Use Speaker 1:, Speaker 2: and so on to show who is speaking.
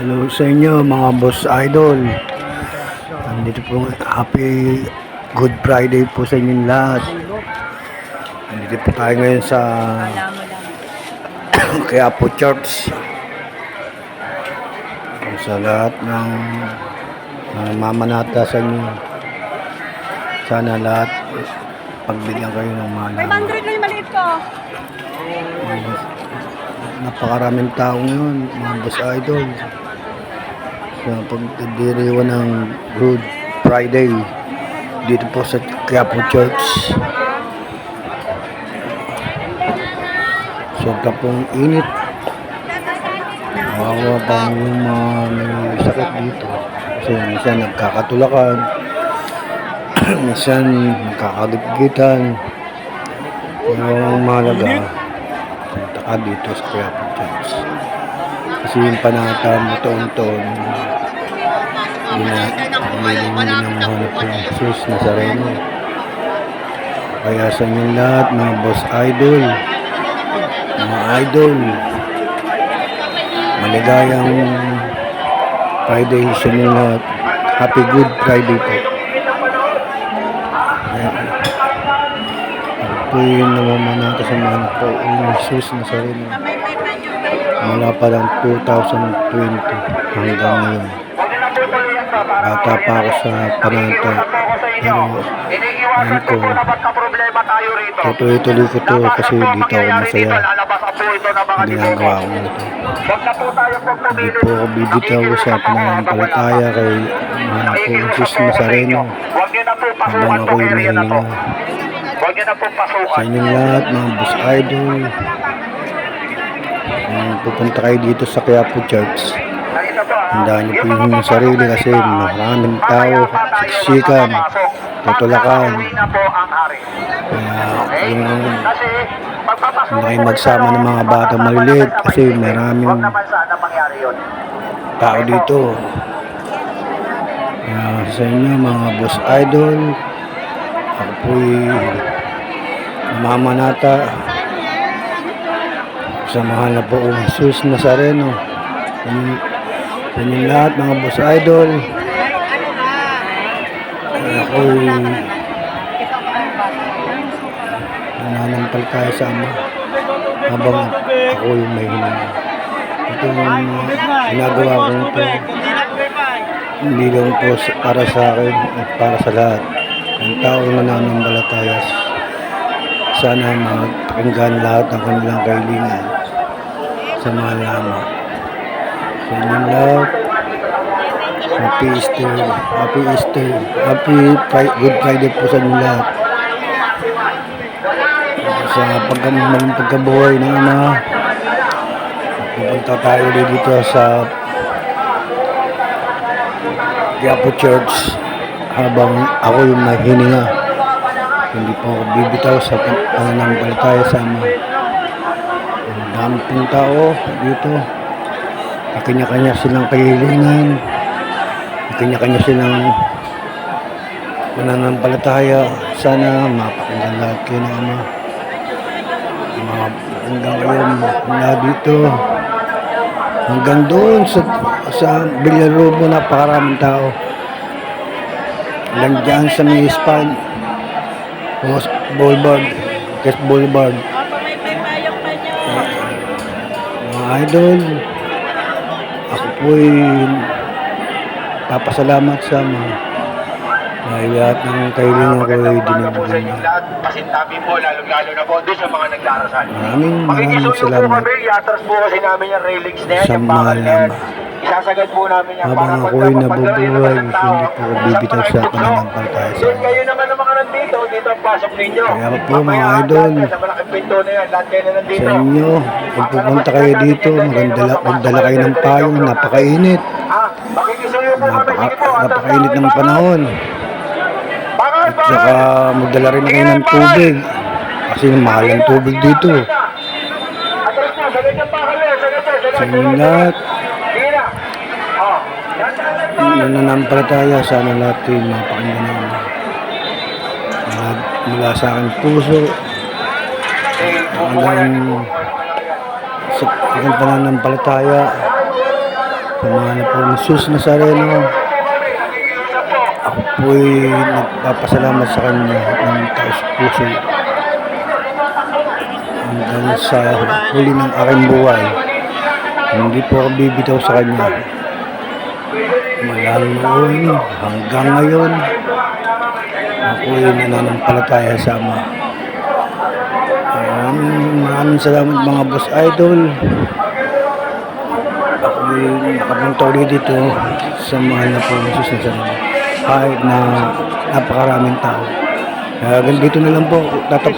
Speaker 1: Hello sa inyo mga boss idol. Nandito po, happy Good Friday po sa inyong lahat. Nandito po tayo ngayon sa Quiapo Church. Sa lahat ng mamanata sa inyo, sana lahat pagbigyan kayo ng mahalaman.
Speaker 2: 500 lang yung maliit ko.
Speaker 1: Napakaraming tao ngayon mga boss idol sa pagdiriwan ng Good Friday dito po sa Quiapo Church. Sobra pong init. Kawawa pa yung mga may sakit dito kasi minsan nagkakatulakan, minsan nagkakagigitan. Pero ang mahalaga, punta ka dito sa Quiapo Church kasi yung panata mo taon-taon ginagawa po ng Jesus Nazareno. Kaya sa inyong lahat mga boss idol, mga idol, maligayang Friday sa inyong lahat. Happy Good Friday po. Ako yung namamanata sa mga po yung Jesus Nazareno mula pa lang 2020 hanggang ngayon. Bata pa ako sa pananta, pero alam ko tutuloy ko to kasi dito ako masaya ginagawa ko ito. Hindi po ako bibitaw sa pananampalataya kay mahal ko Jesus Nazareno habang ako'y mahininga. Sa inyong lahat mga boss idol, kung pupunta kayo dito sa Quiapo Church, handaan niyo po yung sarili kasi maraming tao, siksikan, tutulakan. Kaya hindi kayo magsama ng mga bata maliliit kasi maraming tao dito. Kaya sa inyo mga boss idol, ako po'y namamanata sa mahal na poong Jesus Nazareno. Sa inyong lahat mga boss idol, ako'y nananampalataya sa Ama habang ako yung may hininga. Ito yung ginagawa ko ito hindi lang po para sa akin at para sa lahat ng tao na nananampalataya. Sana magpakinggan lahat ng kanilang kahilingan sa mahal na Ama. Sa inyong lahat, Happy Easter, Happy Easter, Good Friday po sa inyong lahat. Sa pagkabuhay ng Ama, pupunta tayo dito sa Quiapo Church habang ako yung nahihininga. Hindi po ako bibitaw sa pananampalataya sa Ama. Ang dami pong tao dito. Kanya-kanya silang kahilingan. Kanya-kanya silang pananampalataya. Sana mapakinggan lahat kayo ng Ama. Hanggang ngayon mula dito hanggang doon sa Villarobo, napakaraming tao. Lang dyan sa may Span Boulevard, Quest Boulevard. Mga idol, ako po'y papasalamat sa mga lahat ng kahilingan ko ay dinibigyan niya.
Speaker 3: Pasintabi po, lalo na po doon sa mga nagdarasal.
Speaker 1: Maraming salamat
Speaker 3: i-atras po kasi namin yung railings na yan,
Speaker 1: sa
Speaker 3: yung bakal na yan.
Speaker 1: Ama.
Speaker 3: Isasagad po namin yan.
Speaker 1: Habang ako'y nabubuhay, hindi po ako bibitaw sa pananampalataya sa
Speaker 3: Doon
Speaker 1: Ama.
Speaker 3: kayo naman ang mga nandito, dito ang pasok ninyo.
Speaker 1: Kaya po mga idol,
Speaker 3: Sa malaking pinto na yan, lahat kayo na nandito.
Speaker 1: sa inyo, kung pupunta kayo dito, magdala kayo ng payong, napakainit.
Speaker 3: Makikisuyo po kami, sige po.
Speaker 1: Napakainit ng panahon. At saka magdala rin kayo ng tubig kasi mahal ang tubig dito.
Speaker 3: Atras na, sagad yung bakal na yan, sagad na,
Speaker 1: Sa
Speaker 3: sagad
Speaker 1: inyong lahat,
Speaker 3: Sige na.
Speaker 1: nananampalataya, sana lahat kayo mapakinggan ng Ama. Mula sa aking puso hanggang sa aking pananampalataya, Sa mga na pong Jesus Nazareno, ako po'y nagpapasalamat sa Kanya ng taos puso hanggang sa huli ng aking buhay. Hindi po ako bibitaw sa Kanya. Mula noon hanggang ngayon, ako'y nananampalataya sa Ama. Maraming salamat mga boss idol. Ako'y nakapunta ulit dito sa mahal na po Jesus Nazareno. Kahit na napakaraming tao. Kaya ganito na lang po. Tatapos.